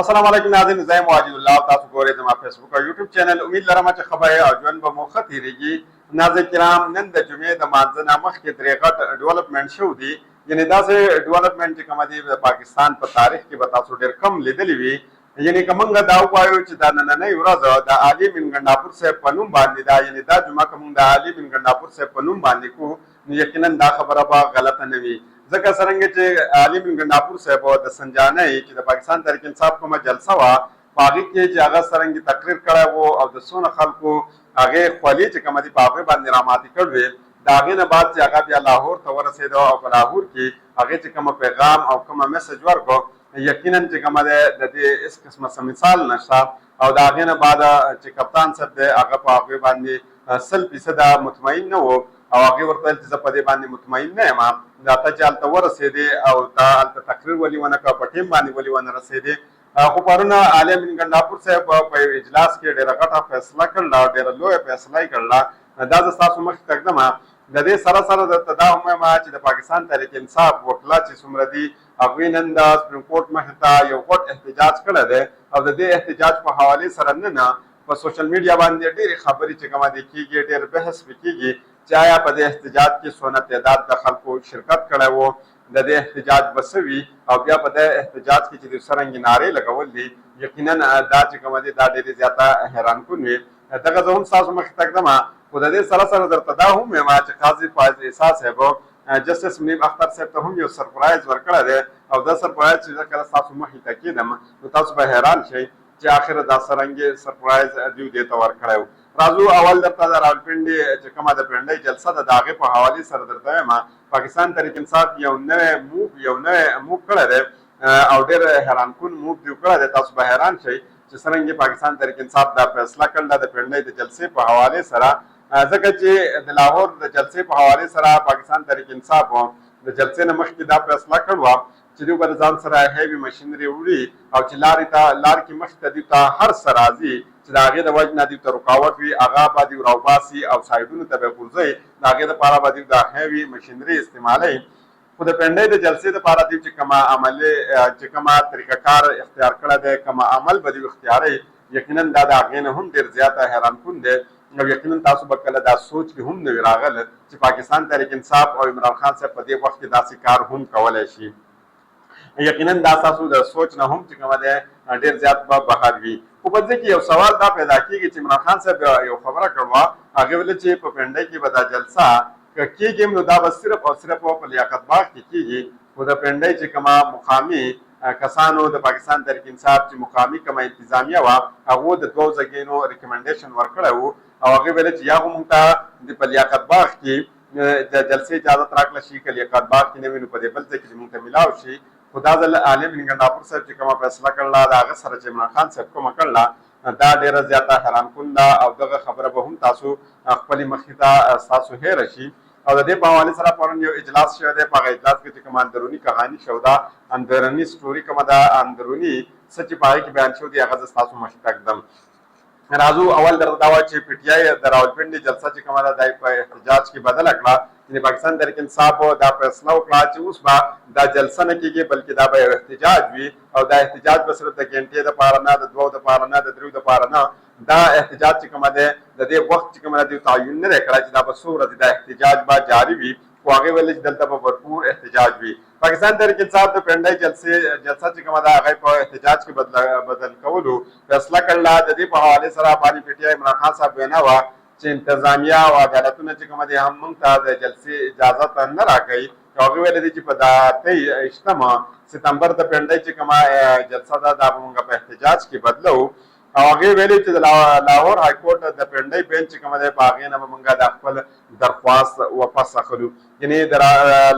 السلام علیکم ناظرین، زه یم واجد الله او تاسو ګورئ زما فیسبوک او یوټیوب چینل. امید لرم چې خبرې او ژوند به مو ښه تېرېږي. ناظرین کرام، نن د جمعې د مانځه نه مخکې درې غټ ډیولپمنټ شوي دي. یعنې داسې ډیولپمنټ چې کومه دي د پاکستان په تاریخ کې به تاسو ډېر کم لیدلي وي. یعنې که موږ دا ووایو چې دا نننۍ ورځ د علي بن ګنډاپور صاحب په نوم باندې ده، یعنې دا جمعه که موږ د علي بن ګنډاپور صاحب په نوم باندې کوو، نو یقینا دا خبره به غلطه نه وي. ځکه څرنګه چې علي بن ګنډاپور صاحب د سنجانۍ چې د پاکستان تحریک انصاف کومه جلسه وه، په هغې کې چې هغه څرنګه تقریر کړی و او د څونه خلکو هغې خولې چې کومه دي په هغې باندې راماتې کړې وې، د هغې نه بعد چې هغه بیا لاهور ته ورسېده او په لاهور کې هغې چې کومه پیغام او کومه میسج ورکړو، یقینا چې کومه دی د دې هېڅ قسمه څه مثال نشته. او د هغې نه بعد چې کپتان صاحب دی هغه په هغې باندې 100% مطمئن نه و او هغې ورته ویل چې زه په دې باندې مطمئن نه یم. دا ته چې هلته ورسېدې او تا هلته تقریر ولې ونه کړه، په ټیم باندې ولې ونه رسېدې. خو پرونه علي بن ګنډاپور صاحب په یو اجلاس کې ډېره غټه فیصله کړله او ډېره لویه فیصله یې کړله. دا زه ستاسو مخکې تږدم. د دې سره سره درته دا هم وایم چې د پاکستان تحریک انصاف وکلا چې څومره دي، هغوی نن د سپریم کورټ مخې ته یو غټ احتجاج کړی دی او د دې احتجاج په حوالې سره نن په سوشل میډیا باندې ډېرې خبرې چې کومه دي کېږي، ډېر بحث پې کېږي چې آیا په دې احتجاج کې څونه تعداد د خلکو شرکت کړی و، د دې احتجاج به څه وي، او بیا په دې احتجاج کې چې د څرنګې نارې لګول دي، یقینا دا چې کومه دي دا ډېرې زیاته حیرانکن وي. دغه زه هم ستاسو مخې تږدم. خو د دې سره سره درته دا هم وایم چې قاضي فایض عیسی صاحب جسټس منیب اختر صاحب ته هم یو سرپرایز ورکړی دی او دا سرپرایز چې زه کله ستاسو مخې ته کېدم نو تاسو به حیران شئ چې آخر دا څرنګې سرپرایز دوی دې ته ورکړی و. راځو اول درته د راولپنډۍ چې کومه د پنډۍ جلسه ده د هغې په حوالې سره درته وایم. پاکستان تحریک انصاف یو نوی موو کړی دی او ډېر حیرانکن موو دوی کړی دی. تاسو به حیران شئ چې څرنګې پاکستان تحریک انصاف دا فیصله کړله د پنډۍ د جلسې په حوالې سره، ځکه چې د لاهور د جلسې په حوالې سره پاکستان تحریک انصاف د جلسې نه مخکې دا فیصله کړې وه چې دوی به د ځان سره هیوي مشینري وړي او چې لارې کې مخکې ته دوی ته هر څه راځي چې د هغې د وجې نه دوی ته رکاوټ وي، هغه به دوی راوباسي او سایډونو ته به یې غورځوي. د هغې دپاره به دوی د هیوي مشینري استعمالوي. خو د پنډۍ د جلسې دپاره دوی چې کومه طریقه کار اختیار کړی دی، کومه عمل به دوی اختیاروي، یقینا دا د هغې نه هم ډېر زیاته حیرانکن دی. او یقینا تاسو به کله دا سوچ کې هم نه وي راغلی چې پاکستان تحریک انصاف او عمران خان صاحب په دې وخت کې داسې کار هم کولی شي. یقینا دا تاسو د سوچ نه هم چې کومه دی ډېر زیات به بهر وي. خو په دې کې یو سوال دا پیدا کېږي چې عمران خان صاحب یو خبره کړې وه، هغې ویلې چې په پنډۍ کې به دا جلسه که کېږي نو دا به صرف او صرف په لیاقت باغ کې کېږي. خو د پنډۍ چې کومه مقامي کسانو د پاکستان تحریک انصاف چې مقامي کومه انتظامیه وه، هغو د 2 ځګینو ریکمنډیشن ورکړی و او هغې ویلې چې یا خو موږ ته په لیاقت باغ کې د جلسې اجازت راکړله شي، که لیاقت باغ کې نه وي نو په دې بل ځای کې موږ ته میلاو شي. خو دا ځل علي بن ګنډاپور صاحب چې کومه فیصله کړله د هغه سره چې عمران خان صاحب کومه کړله، دا ډېره زیاته حیرانکن ده او دغه خبره به هم تاسو خپلې مخې ته ستاسو هېره شي. او د دې په حوالې سره پرون یو اجلاس شوی دی، په هغه اجلاس کې چې کومه اندروني کهاني شوې ده، اندروني سټوري کومه ده، اندروني څه چې په هغې کې بیان شوي دي هغه زه ستاسو مخې ته ږدم. راځو اول درته دا وایه چې پي ټي آی د راولپنډۍ جلسه چې کومه ده دا یې په احتجاج کې بدله کړه. یعنې پاکستان تحریک انصاف دا فیصله وکړه چې اوس به دا جلسه نه کېږي بلکې دا به یو احتجاج وي او دا احتجاج به صرف د ګنټې دپاره نه، د 2 دپاره نه، د 3 دپاره نه، دا احتجاج چې کومه دی د دې وخت چې کومه دی تعین نه دی کړی چې دا به څو ورځې دا احتجاج به جاري وي. خو هغې ویلې چې دلته به بھرپور احتجاج وي. پاکستان تحریک انصاف د پنډۍ جلسه چې کومه ده هغه په احتجاج کې بدل کولو فیصله کړله. د دې په حوالې سره باندې پي ټي آی عمران خان صاحب وینا وه چې انتظامیه او عدالتونه چې کومه دي هم موږ ته د جلسې اجازت نه راکوي. هغې ویلې دي چې په 28 ستمبر د پنډۍ چې کومه جلسه ده دا به موږ په احتجاج کې بدلو. او هغې ویلې چې د لاهور های کورټ د پنډۍ بینچ چې کومه دی په هغې نه به موږ د خپل درخواست واپس اخلو. یعنې د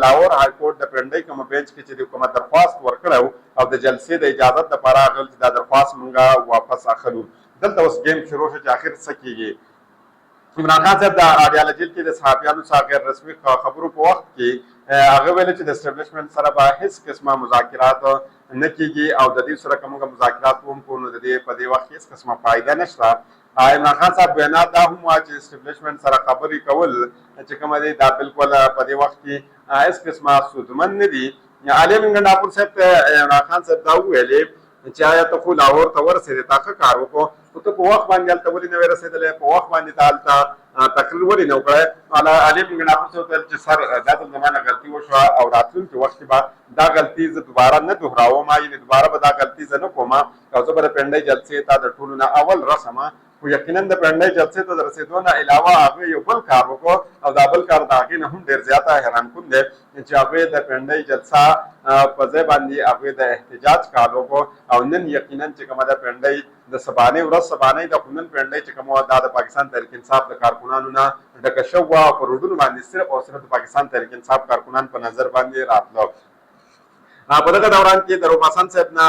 لاهور های کورټ د پنډۍ کومه بینچ کې چې د کومه درخواست ورکړی او د جلسې د اجازت دپاره هغه چې دا درخواست موږ واپس اخلو. دلته اوس گیم شروع شو چې آخر څه کېږي. عمران خان صاحب د آډیالوجي کې د صحافیانو څخه غیر رسمي خبرو په وخت کې هغه ویل چې د اسټابلیشمنټ سره به هیڅ قسمه مذاکرات نه کېږي او د دې سره که موږ مذاکرات هم کوو نو د دې په دې وخت کې هیڅ قسمه فایده نشته. عمران خان صاحب وینا دا هم وه چې اسټابلیشمنټ سره خبرې کول چې کومه دی دا بالکل په دې وخت کې هیڅ قسمه سودمن نه دي. علي بن ګنډاپور صاحب ته عمران خان صاحب دا وویلې چې آیا ته خو لاهور ته ورسېدې تا ښه کار وکړو خو ته په وخت باندې هلته ولې نه وې رسېدلی په وخت باندې ته هلته تقریر ولې نه وکړی علي بن نافس ورته ویل چې سر دا ته زما نه غلطي وشوه او راتلونکي وخت کې به دا غلطي زه دوباره نه دوهراوم یعنې دوباره به دا غلطي زه نه کوم او زه به د پنډۍ جلسې ته د ټولو نه اول رسم خو یقینا د پنډۍ جلسې ته د رسېدو نه علاوه هغوی یو بل کار وکړو او دا بل کار د هغې نه هم ډېر زیاته حیران کون دی چې هغوی د پنډۍ جلسه په ځای باندې هغوی د احتجاج کار وکړو او نن یقینا چې کومه ده پنډۍ د سبانۍ ورځ سبانۍ ده خو نن پنډۍ چې کومه وه دا د پاکستان تحریک انصاف د کارکونانو نه ډکه شوې وه او په روډونو باندې صرف او صرف د پاکستان تحریک انصاف کارکونان په نظر باندې راتلو په دغه دوران کې د روباسن صاحب نه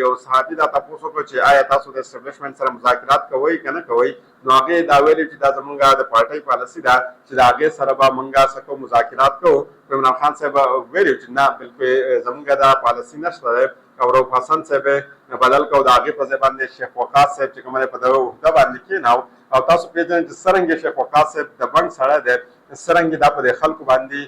یو صحافي دا تپوس وکړو چې آیا تاسو د اسټابلیشمنټ سره مذاکرات کوئ که نه کوئ نو هغې دا ویلي چې دا زمونږ د پارټۍ پالیسي ده چې د هغې سره به مونږ څه کوو مذاکرات کوو عمران خان صاحب ویلي چې نه بلکل زمونږ دا پالیسي نشته دی او روف حسن صاحب بدل کو د هغې په ځای باندې شیخ وقاص صاحب چې کومه دی په دغه عهده باندې کېناو او تاسو پېژنئ چې څرنګه شیخ وقاص صاحب د بنګ سړی دی څرنګه دا په دې خلکو باندې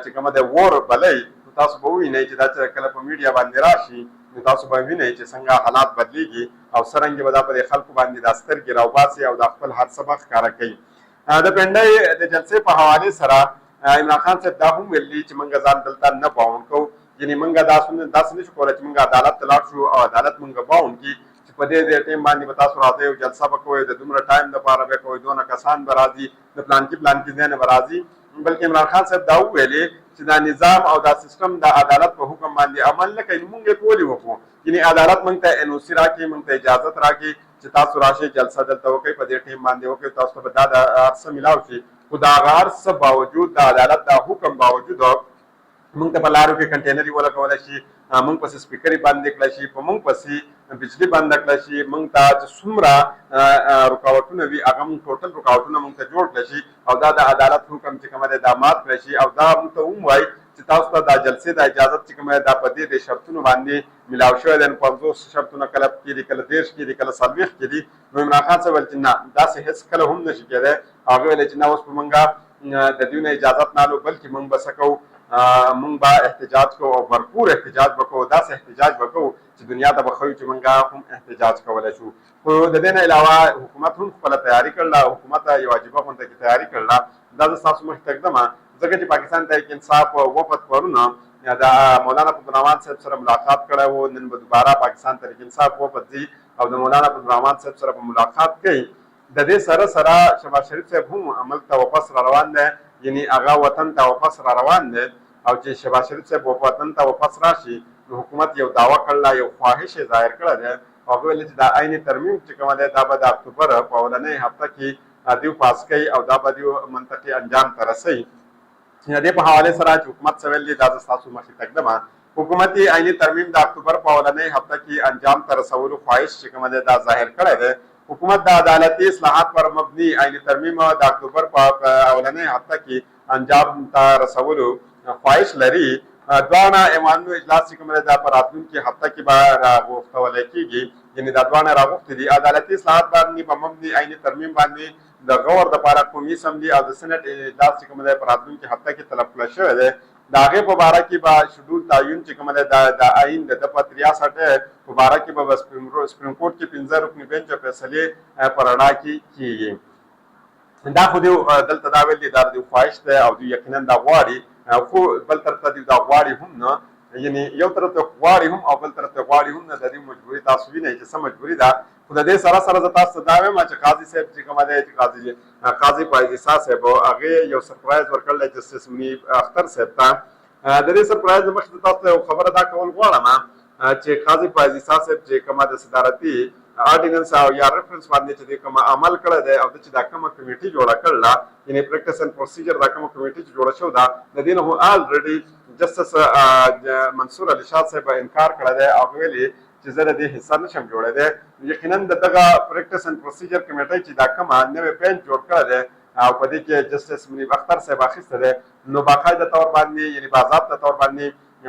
چې کومه دی وور بلی تاسو به ووینئ چې دا چې کله په میډیا باندې راشي نو تاسو به وینئ چې څنګه حالات بدلیږي او څرنګه به دا په دې خلکو باندې دا سترګې راوباسي او دا خپل هر څه به ښکاره کوي د پنډۍ د جلسې په حوالې سره عمران خان صاحب دا هم ویلي چې موږ ځان دلته نه باونډ کوو یعنې موږ داسې نشو کولی چې موږ عدالت ته لاړ شو او عدالت موږ باونډ کړي چې په دې ټایم باندې به تاسو راځئ او جلسه به کوئ د دومره ټایم دپاره به کوئ دونه کسان به راځي د پلانکي ځای نه به راځي بلکې عمران خان صاحب دا وویلې چې دا نظام او دا سیستم د عدالت په حکم باندې عمل نه کوي موږ یې ټولې وکړو یعنې عدالت موږ ته NOC راکړي موږ ته اجازت راکړي چې تاسو راشئ جلسه دلته وکړئ په دې ټایم باندې وکړئ تاسو ته به دا د هر څه میلاو شي خو د هغه هر څه باوجود د عدالت د حکم باوجود موږ ته په لارو کې کنټینري ولګولی شي موږ پسې سپیکرې بندې کړی شي په موږ پسې بجلي بنده کړی شي موږ ته چې څومره رکاوټونه وي هغه موږ ټوټل رکاوټونه موږ ته جوړ کړی شي او دا د عدالت حکم چې کومه دی دا مات کړی شي او دا موږ ته ووایي چې تاسو ته دا جلسې د اجازت چې کومه دا په دې شرطونو باندې میلاو شوی دی نو 50 شرطونه کله کې دي کله 30 کې دي کله 40 کې دي نو عمران خان صاحب ویل چې نه داسې هېڅ کله هم نشي کېدی هغه ویل چې نه اوس به موږ د دوی نه اجازت نه لرو بلکې موږ به څه کوو موږ به احتجاج کوو او بھرپور احتجاج به کوو داسې احتجاج به کوو چې دنیا ته به ښیو چې موږ هم احتجاج کولی شو خو د دې نه علاوه حکومت هم خپله تیاري کړله حکومت یو عجیبه غونډه کې تیاري کړله دا زه ستاسو مخې ته ږدم ځکه چې پاکستان تحریک انصاف وفد پرونه د مولانا فضلالرحمن صاحب سره ملاقات کړی و نن به دوباره پاکستان تحریک انصاف وفد ځي او د مولانا فضلالرحمن صاحب سره به ملاقات کوي د دې سره سره شهباز شریف صاحب هم عمل ته واپس را روان دی یعنی هغه وطن ته واپس را روان دی او چې شهباز شریف صاحب وطن ته واپس راشي نو حکومت یو دعوه کړله یو خواهش یې ظاهر کړی دی او هغه ویلي چې دا عین ترمیم چې کومه دی دا به د اکتوبر په اولنۍ هفته کې دیو پاس کوي او دا به دیو منطقي انجام ته رسوي د دې په حوالې سره چې حکومت څه ویل دي دا زه ستاسو مخې ته ږدم حکومت یې عیني ترمیم د اکتوبر په اولنۍ هفته کې انجام ته رسولو خواهش چې کومه دی دا ظاهر کړی دی حکومت د عدالتي اصلاحات پر مبني عیني ترمیم د اکتوبر په اولنۍ هفته کې انجام ته رسولو خواهش لري دواړه ایوانونو اجلاس چې کوم دی دا په راتلونکي هفته کې به راغوښتولی کېږي یعنې دا دواړه راغوښتي دي عدالتي اصلاحات باندې په مبني عیني ترمیم باندې د غور دپاره قومي اسمبلي او د سنټ اجلاس چې کوم دی په راتلونکي هفته کې طلب کړی شوی دی د هغې په باره کې به شډول تعین چې کوم دی د آئین د په 63 په باره کې به سپریم کورټ کې 15 رکني بینچ فیصلې په رڼا کې کېږي دا خو دې دلته دا ویل دي دا د خواهش دی او دوی یقینا دا غواړي خو بل طرف ته دوی دا غواړي هم نه یعنې یو طرف ته غواړي هم او بل طرف ته غواړي هم نه د دې مجبوري تاسو وینئ چې څه مجبوري ده خو د دې سره سره زه تاسو ته دا وایم چې قاضي صاحب چې کومه دی چې قاضي فایض عیسی صاحب هغې یو سرپرایز ورکړلی جسټس منیب اختر صاحب ته د دې سرپرایز د مخکې تاسو ته یو خبره دا کول غواړم چې قاضي فایض عیسی صاحب چې کومه د صدارتي آرډیننس او یا ریفرنس باندې چې کومه عمل کړی دی او د چې دا کومه کمیټي جوړه کړله یعنې پریکټس اینډ پروسیجر دا کومه کمیټي چې جوړه شوې ده د دې نه خو الریډي جسټس منصور علي شاه صاحب انکار کړی دی او ویلي چې زه د دې حصه نشم جوړېدی یقینا د دغه پریکټس اینډ پروسیجر کمیټۍ چې دا کومه نوی بینچ جوړ کړی دی او په دې کې جسټس منیب اختر صاحب اخیستی دی نو باقاعده طور باندې یعنې باضابطه طور باندې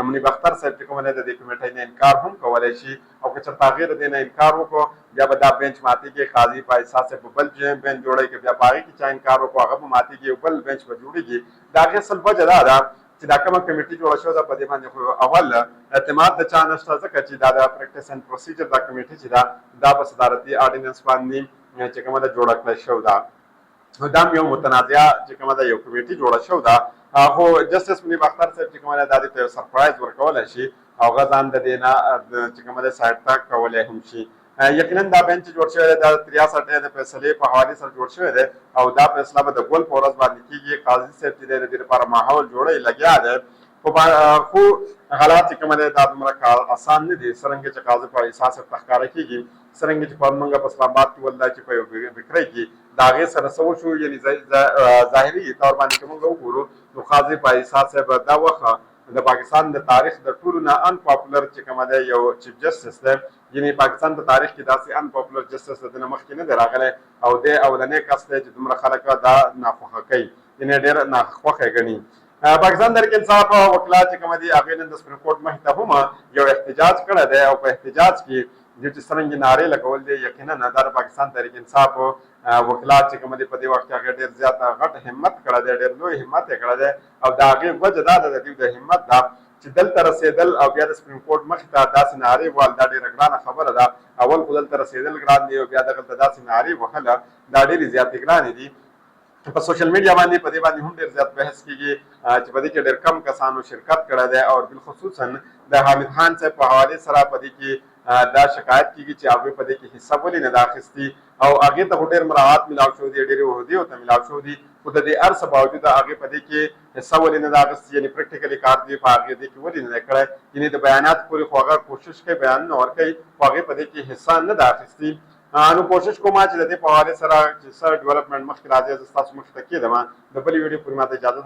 منیب اختر صاحب چې کومه دی د دې کمیټۍ نه انکار هم کولی شي او که چېرته هغې د دې نه انکار وکړو بیا به دا بینچ ماتېږي قاضي فایض صاحب په بل بینچ جوړوي که بیا په هغې کې چا انکار وکړو هغه به ماتېږي یو بل بینچ به جوړېږي د هغې اصل وجه دا ده چې دا کومه کمیټي جوړه شوې ده په دې باندې خو اول اعتماد د چا نشته ځکه چې دا د پریکټس اینډ پروسیجر دا کمیټي چې دا په صدارتي آرډیننس باندې چې کومه ده جوړه کړې شوې ده. دا یو متنازعه چې کومه ده یو کمیټي جوړه شوې ده خو جسټس منیب اختر صاحب چې کومه ده دا دې ته یو سرپرایز ورکولی شي او هغه ځان د دې نه چې کومه ده سایډ ټاک کولی هم شي. یقینا دا بینچ جوړ شوی دی د 63 د فیصلې په حوالې سره جوړ شوی دی او دا فیصله به د ګل په ورځ باندې کېږي. قاضي صاحب چې دی د دې لپاره ماحول جوړی لګیا دی خو حالات چې کومه دی دا دومره اسان نه دي څرنګه چې قاضي په احساس ښکاره کېږي څرنګه چې په موږ په اسلام آباد کې ولدا چې په یو فکرۍ کې د هغې سره څه وشو یعنې ظاهري طور باندې که موږ وګورو نو قاضي په احساس صاحب دا وخت د پاکستان د تاریخ د ټولو نه ان پاپولر چې کومه دی یو چیف جسټس دی یعنې پاکستان په تاریخ کې داسې ان پاپولر جسټس د نه مخکې نه دی راغلی او دی اولنی کس دی چې دومره خلک دا ناخوښه کوي یعنې ډېر ناخوښه ګڼي. پاکستان تحریک انصاف وکلا چې کومه دي هغې نن د سپریم کورټ مخې ته هم یو احتجاج کړی دی او په احتجاج کې چې څرنګه نارې لګول دي یقینا دا د پاکستان تحریک انصاف وکلا چې کومه دي په دې وخت کې هغې ډېر زیات غټ همت کړی دی ډېر لوی همت یې کړی دی او د هغې وجه دا ده د دوی د همت ده چې دلته رسېدل او بیا د سپریم کورټ مخې ته داسې نارې وهل دا ډېره ګرانه خبره ده. اول خو دلته رسېدل ګران دي او بیا دغلته داسې نارې وهله دا ډېرې زیاتې ګرانې دي. په سوشل میډیا باندې په دې باندې هم ډېر زیات بحث کېږي چې په دې کې ډېر کم کسانو شرکت کړی دی او بالخصوصا د حامد خان صاحب په حوالې سره په دې کې دا شکایت کېږي چې هغوی په دې کې حصه ولې نه ده اخیستي او هغې ته خو ډېر مراعات میلاو شوی دی ډېرې عهدې ورته میلاو شوي دي خو د دې هر څه باوجود هغې په دې کې حصه ولې نه ده اخیستې یعنې پریکټیکلي کار دی په هغې دې کې ولې نه دی کړی یعنې د بیاناتو پورې خو هغه کوشش کوي بیانونه ورکوي خو هغې په دې کې حصه نه ده اخیستې. نو کوشش کوم چې د دې په حوالې سره چې څه ډیولپمنټ مخکې راځي زه ستاسو مخې ته کېدم د بلې ویډیو پورې ماته اجازه